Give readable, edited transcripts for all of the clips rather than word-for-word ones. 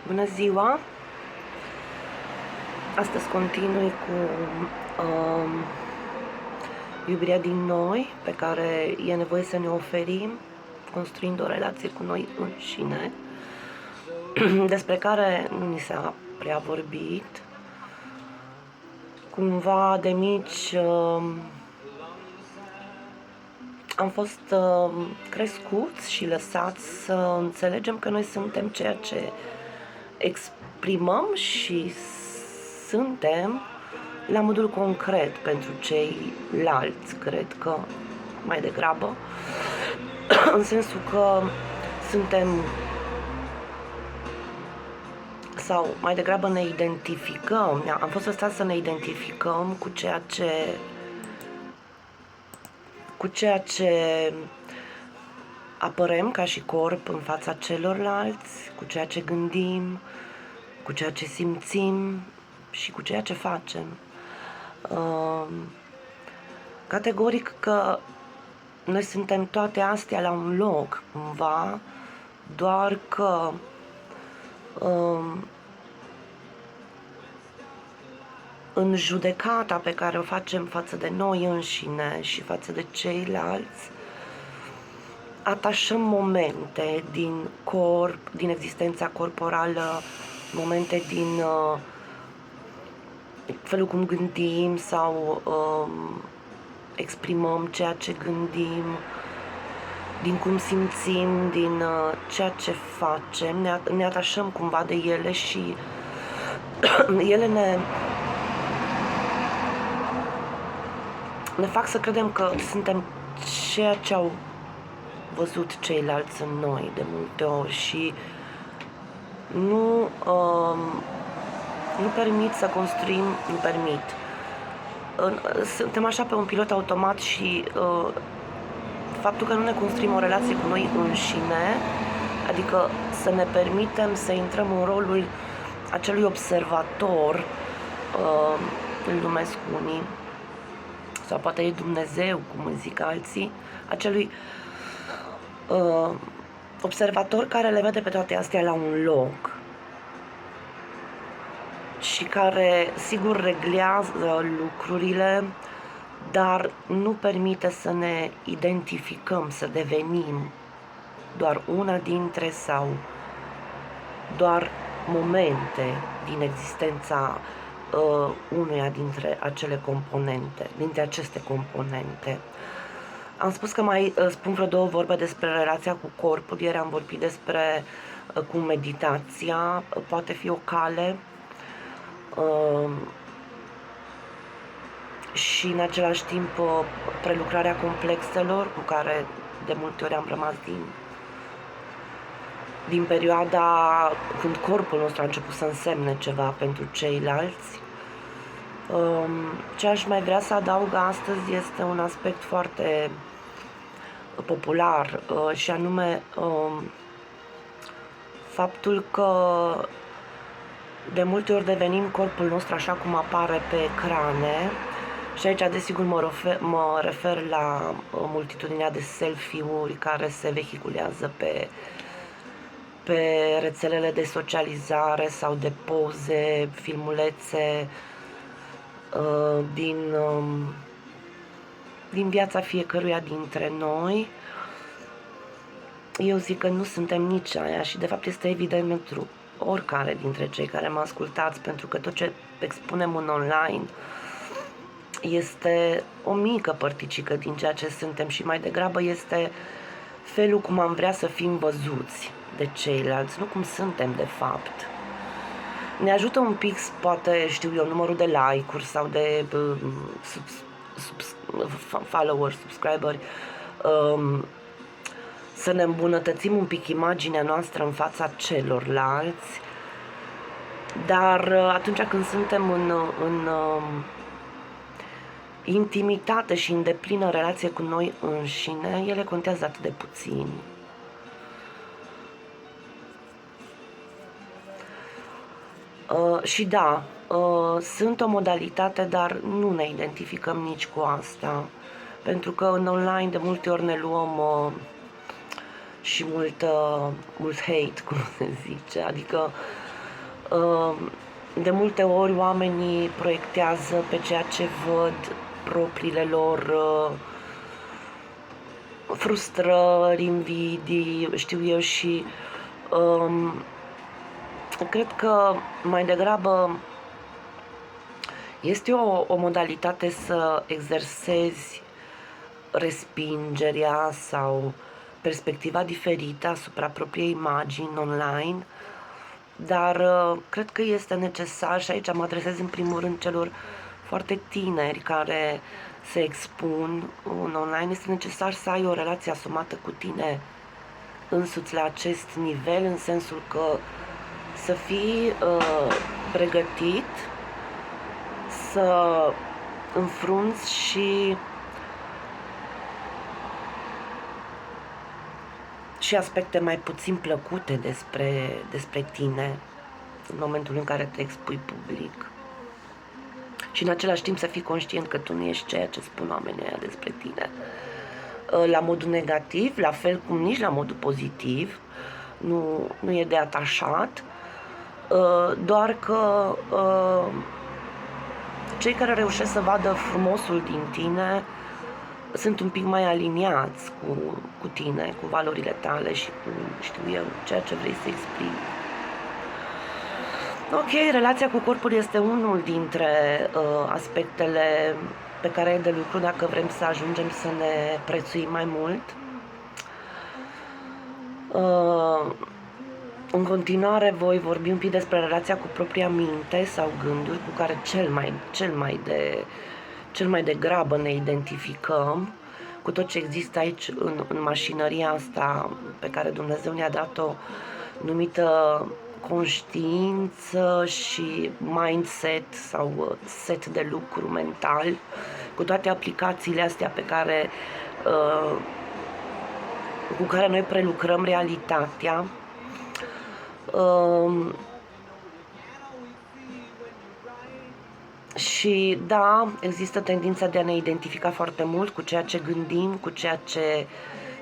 Bună ziua! Astăzi continui cu iubirea din noi, pe care e nevoie să ne oferim, construind o relație cu noi înșine, despre care nu ni s-a prea vorbit. Cumva de mici am fost crescuți și lăsați să înțelegem că noi suntem ceea ce exprimăm și suntem la modul concret pentru ceilalți, cred că mai degrabă, în sensul că suntem, sau mai degrabă ne identificăm, am fost lăsați să ne identificăm cu ceea ce apărăm ca și corp în fața celorlalți, cu ceea ce gândim, cu ceea ce simțim și cu ceea ce facem. Categoric că noi suntem toate astea la un loc, cumva, doar că în judecata pe care o facem față de noi înșine și față de ceilalți, atașăm momente din corp, din existența corporală, momente din felul cum gândim sau exprimăm ceea ce gândim, din cum simțim, din ceea ce facem, ne atașăm cumva de ele și ele ne fac să credem că suntem ceea ce au văzut ceilalți în noi de multe ori și nu permit să construim, suntem așa pe un pilot automat și faptul că nu ne construim o relație cu noi înșine, adică să ne permitem să intrăm în rolul acelui observator, îl numesc unii, sau poate e Dumnezeu, cum îi zic alții, acelui observator care le vede pe toate astea la un loc și care, sigur, reglează lucrurile, dar nu permite să ne identificăm, să devenim doar una dintre sau doar momente din existența unuia dintre aceste componente. Am spus că mai spun vreo două vorbe despre relația cu corpul. Ieri am vorbit despre cum meditația poate fi o cale și în același timp prelucrarea complexelor cu care de multe ori am rămas din perioada când corpul nostru a început să însemne ceva pentru ceilalți. Ce aș mai vrea să adaug astăzi este un aspect foarte popular și anume faptul că de multe ori devenim corpul nostru așa cum apare pe ecrane și aici desigur mă refer la multitudinea de selfie-uri care se vehiculează pe rețelele de socializare sau de poze, filmulețe din viața fiecăruia dintre noi. Eu zic că nu suntem nici aia și de fapt este evident pentru oricare dintre cei care mă ascultați, pentru că tot ce expunem în online este o mică părticică din ceea ce suntem și mai degrabă este felul cum am vrea să fim văzuți de ceilalți, nu cum suntem de fapt. Ne ajută un pic, poate, știu eu, numărul de like-uri sau de followers, subscriberi, să ne îmbunătățim un pic imaginea noastră în fața celorlalți, dar atunci când suntem în intimitate și în deplină relație cu noi înșine, ele contează atât de puțin. Și da, sunt o modalitate, dar nu ne identificăm nici cu asta, pentru că în online de multe ori ne luăm și mult hate, cum se zice, adică De multe ori oamenii proiectează pe ceea ce văd propriile lor frustrări, invidii, știu eu, și cred că mai degrabă este o modalitate să exersezi respingerea sau perspectiva diferită asupra propriei imagini online, dar cred că este necesar, și aici mă adresez în primul rând celor foarte tineri care se expun în online, este necesar să ai o relație asumată cu tine însuți la acest nivel, în sensul că să fii pregătit să înfrunți și aspecte mai puțin plăcute despre tine în momentul în care te expui public. Și în același timp să fii conștient că tu nu ești ceea ce spun oamenii aia despre tine. La modul negativ, la fel cum nici la modul pozitiv, nu e de atașat, doar că cei care reușesc să vadă frumosul din tine sunt un pic mai aliniați cu tine, cu valorile tale și cu, știu eu, ceea ce vrei să exprimi. Ok, relația cu corpul este unul dintre aspectele pe care e de lucru dacă vrem să ajungem să ne prețuim mai mult. În continuare voi vorbi un pic despre relația cu propria minte sau gânduri cu care cel mai degrabă ne identificăm cu tot ce există aici în mașinăria asta pe care Dumnezeu ne-a dat-o, numită conștiință și mindset sau set de lucru mental, cu toate aplicațiile astea cu care noi prelucrăm realitatea. Și da, există tendința de a ne identifica foarte mult cu ceea ce gândim, cu ceea ce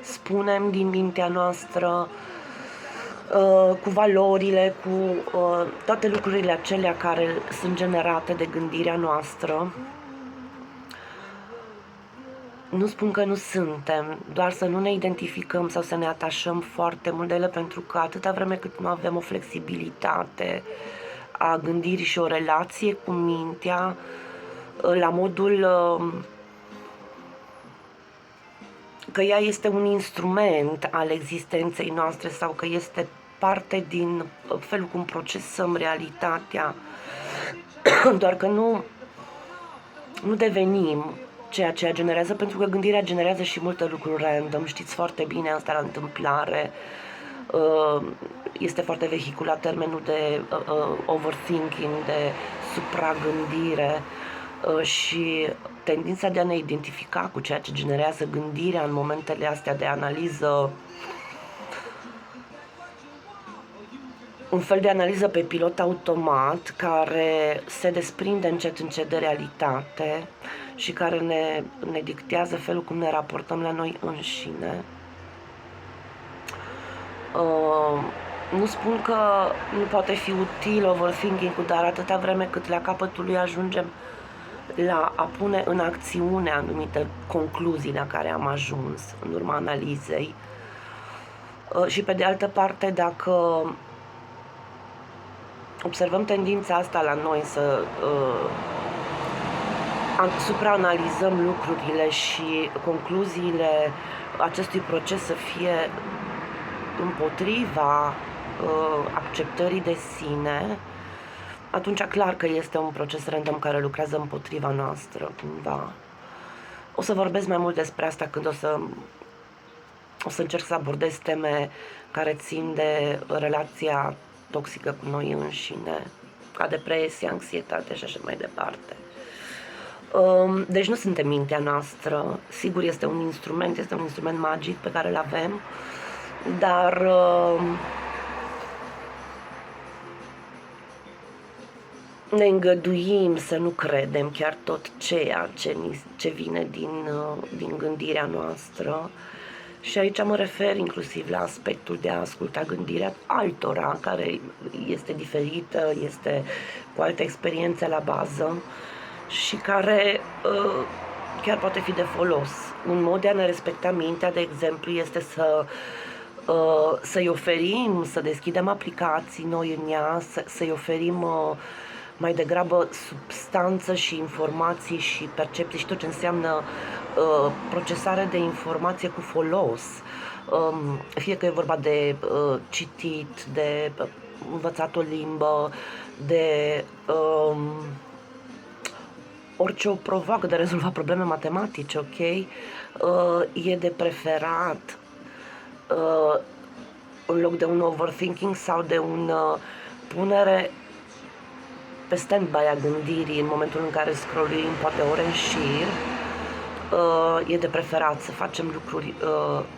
spunem din mintea noastră, cu valorile, cu toate lucrurile acelea care sunt generate de gândirea noastră. Nu spun că nu suntem, doar să nu ne identificăm sau să ne atașăm foarte mult de ele, pentru că atâta vreme cât nu avem o flexibilitate a gândirii și o relație cu mintea, la modul că ea este un instrument al existenței noastre sau că este parte din felul cum procesăm realitatea, doar că nu devenim ceea ce generează, pentru că gândirea generează și multe lucruri random, știți foarte bine asta la întâmplare. Este foarte vehiculat termenul de overthinking, de supragândire, și tendința de a ne identifica cu ceea ce generează gândirea în momentele astea de analiză, un fel de analiză pe pilot automat care se desprinde încet de realitate și care ne dictează felul cum ne raportăm la noi înșine. Nu spun că nu poate fi util overthinking-ul, dar atâta vreme cât la capătul lui ajungem la a pune în acțiune anumite concluzii la care am ajuns în urma analizei. Și pe de altă parte, dacă observăm tendința asta la noi să supraanalizăm lucrurile și concluziile acestui proces să fie împotriva acceptării de sine, atunci clar că este un proces random care lucrează împotriva noastră cumva. O să vorbesc mai mult despre asta când o să încerc să abordez teme care țin de relația toxică cu noi înșine, ca depresie, anxietate și așa mai departe. Deci nu suntem mintea noastră, sigur este un instrument magic pe care îl avem, dar ne îngăduim să nu credem chiar tot ceea ce vine din gândirea noastră Și aici mă refer inclusiv la aspectul de a asculta gândirea altora, care este diferită, este cu alte experiențe la bază și care chiar poate fi de folos. Un mod de a ne respecta mintea, de exemplu, este să-i oferim, să deschidem aplicații noi în ea, să-i oferim mai degrabă substanță și informații și percepții și tot ce înseamnă procesare de informație cu folos. Fie că e vorba de citit, de învățat o limbă, de orice o provoacă, de rezolvat probleme matematice, ok? E de preferat în loc de un overthinking sau de un punere pe stand-by a gândirii în momentul în care scrolluim poate ore în șir, e de preferat să facem lucruri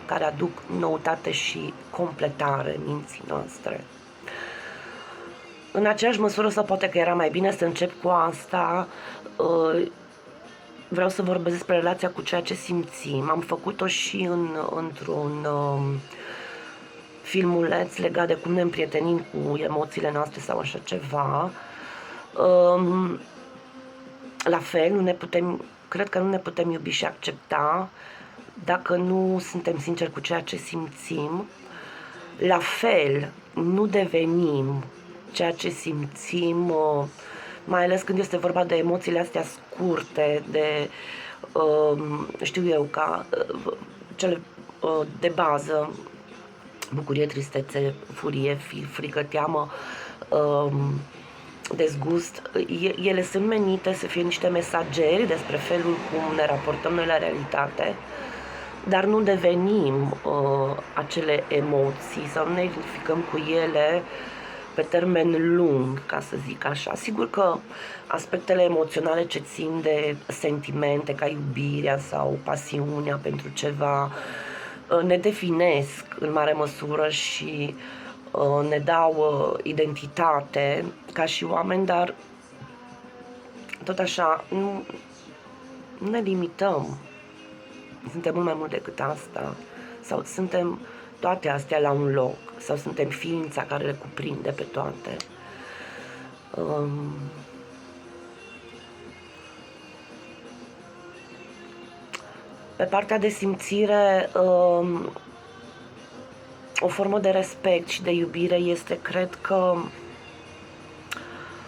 care aduc noutate și completare minții noastre. În aceeași măsură, sau poate că era mai bine să încep cu asta, vreau să vorbesc despre relația cu ceea ce simțim. Am făcut-o și într-un filmuleț legat de cum ne împrietenim cu emoțiile noastre sau așa ceva. La fel, cred că nu ne putem iubi și accepta dacă nu suntem sinceri cu ceea ce simțim. La fel, nu devenim ceea ce simțim, mai ales când este vorba de emoțiile astea scurte, de, știu eu, ca cele de bază, bucurie, tristețe, furie, frică, teamă, dezgust. Ele sunt menite să fie niște mesageri despre felul cum ne raportăm noi la realitate, dar nu devenim acele emoții sau nu ne identificăm cu ele pe termen lung, ca să zic așa. Sigur că aspectele emoționale ce țin de sentimente, ca iubirea sau pasiunea pentru ceva, ne definesc în mare măsură și ne dau identitate ca și oameni, dar tot așa nu ne limităm. Suntem mult mai mult decât asta, sau suntem toate astea la un loc, sau suntem ființa care le cuprinde pe toate. Pe partea de simțire, o formă de respect și de iubire este, cred că,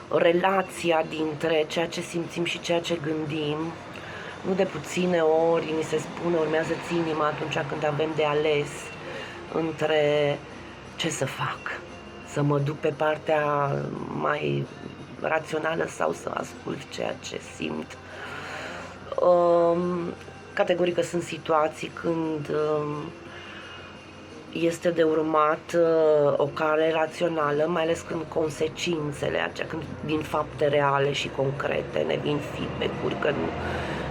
relația dintre ceea ce simțim și ceea ce gândim. Nu de puține ori ni se spune, urmează-ți inima atunci când avem de ales între ce să fac, să mă duc pe partea mai rațională sau să ascult ceea ce simt. Categoric că sunt situații când este de urmat o cale rațională, mai ales când consecințele acea, când din fapte reale și concrete ne vin feedback-uri că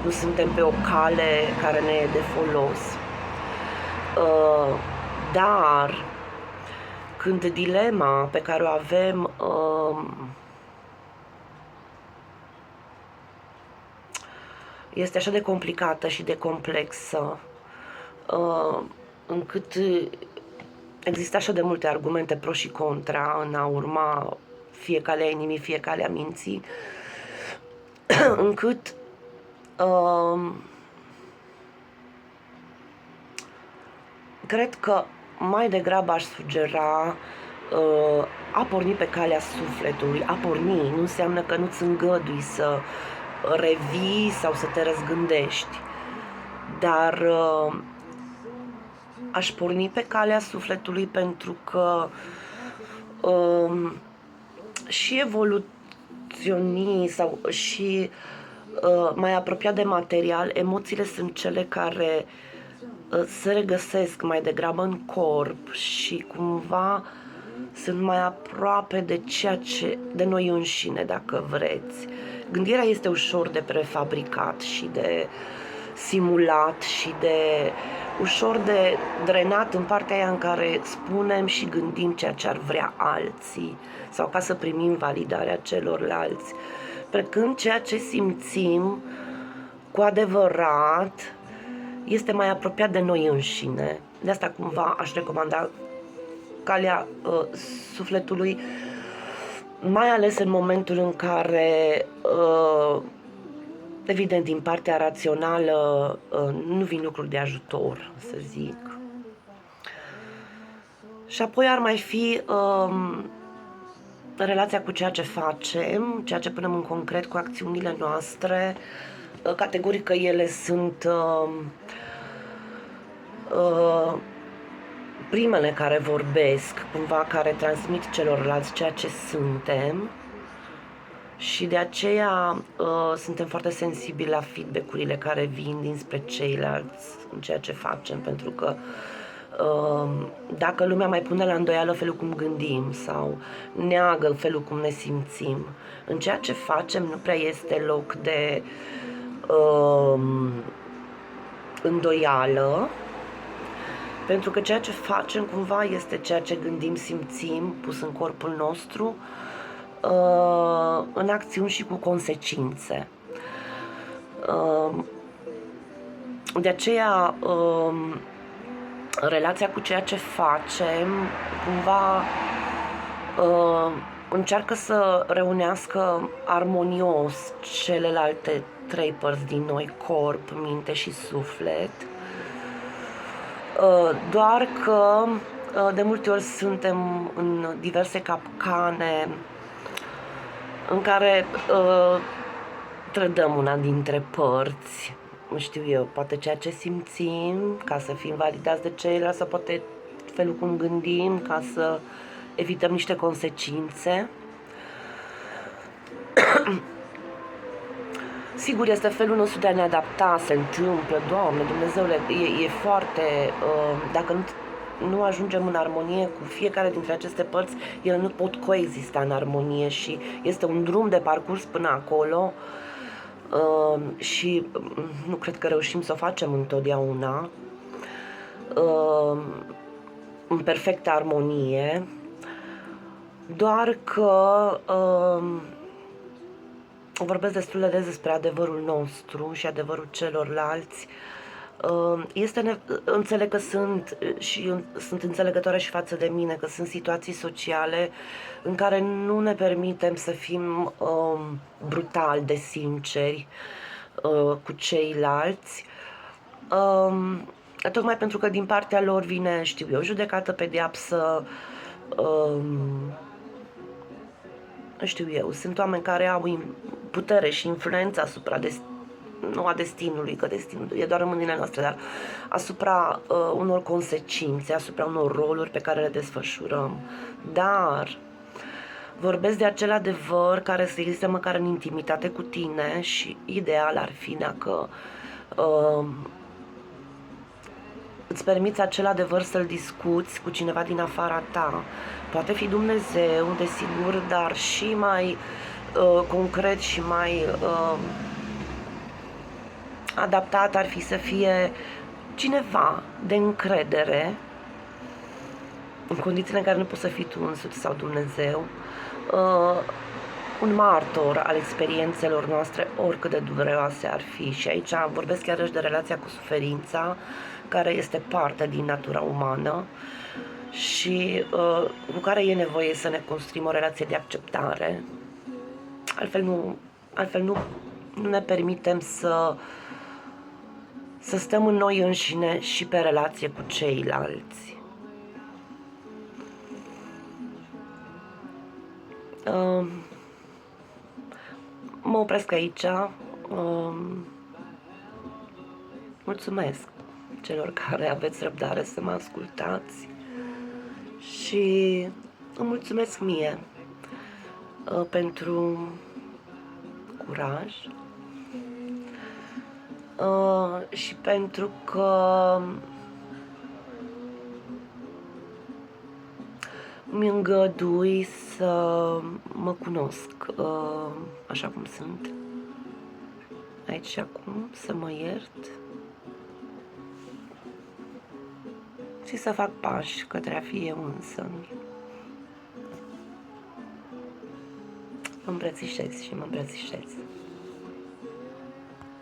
nu suntem pe o cale care ne e de folos. Dar când dilema pe care o avem este așa de complicată și de complexă, încât există așa de multe argumente pro și contra în a urma fie calea inimii, fie calea minții, încât cred că mai degrabă aș sugera a porni pe calea sufletului. A porni nu înseamnă că nu-ți îngădui să revii sau să te răzgândești, dar aș porni pe calea sufletului pentru că și evoluționii sau și mai apropiat de material, emoțiile sunt cele care se regăsesc mai degrabă în corp și cumva sunt mai aproape de ceea ce de noi înșine, dacă vreți. Gândirea este ușor de prefabricat și de simulat și de ușor de drenat în partea aia în care spunem și gândim ceea ce ar vrea alții sau ca să primim validarea celorlalți. Pe când ceea ce simțim cu adevărat este mai apropiat de noi înșine De asta cumva aș recomanda calea sufletului, mai ales în momentul în care, evident, din partea rațională nu vin lucruri de ajutor, să zic. Și apoi ar mai fi relația cu ceea ce facem, ceea ce punem în concret cu acțiunile noastre. Categoric că ele sunt primele care vorbesc, cumva care transmit celorlalți ceea ce suntem, și de aceea suntem foarte sensibili la feedback-urile care vin dinspre ceilalți în ceea ce facem, pentru că dacă lumea mai pune la îndoială felul cum gândim sau neagă felul cum ne simțim, în ceea ce facem nu prea este loc de îndoială, pentru că ceea ce facem cumva este ceea ce gândim, simțim, pus în corpul nostru, în acțiuni și cu consecințe. De aceea relația cu ceea ce facem cumva încearcă să reunească armonios celelalte trei părți din noi, corp, minte și suflet, doar că de multe ori suntem în diverse capcane în care trădăm una dintre părți, știu eu, poate ceea ce simțim ca să fim validați de ceilalți, sau poate felul cum gândim ca să evităm niște consecințe. Sigur, este felul nostru de a ne adapta, se întâmplă, Doamne, Dumnezeule, e foarte, dacă nu ajungem în armonie cu fiecare dintre aceste părți, ele nu pot coexista în armonie și este un drum de parcurs până acolo, și nu cred că reușim să o facem întotdeauna în perfectă armonie, doar că vorbesc destul de des despre adevărul nostru și adevărul celorlalți. Înțeleg că sunt înțelegătoare și față de mine, că sunt situații sociale în care nu ne permitem să fim brutal de sinceri cu ceilalți, tocmai pentru că din partea lor vine, știu eu, judecată, pedeapsă, știu eu, sunt oameni care au putere și influență asupra nu a destinului, că destinul e doar în mâinile noastre, dar asupra unor consecințe, asupra unor roluri pe care le desfășurăm. Dar vorbesc de acel adevăr care să existe măcar în intimitate cu tine și ideal ar fi dacă îți permiți acel adevăr să-l discuți cu cineva din afara ta. Poate fi Dumnezeu, desigur, dar și mai concret și mai adaptat ar fi să fie cineva de încredere, în condițiile în care nu poți să fii tu însuți sau Dumnezeu, un martor al experiențelor noastre, oricât de dureroase ar fi. Și aici vorbesc chiar de relația cu suferința, care este parte din natura umană și cu care e nevoie să ne construim o relație de acceptare. Altfel nu ne permitem să stăm în noi înșine și pe relație cu ceilalți. Mă opresc aici. Mulțumesc celor care aveți răbdare să mă ascultați și îmi mulțumesc mie pentru curaj și pentru că mi îngădui să mă cunosc așa cum sunt, aici și acum, să mă iert și să fac pași către a fi eu însămi. Mă îmbrățișez și mă îmbrățișez.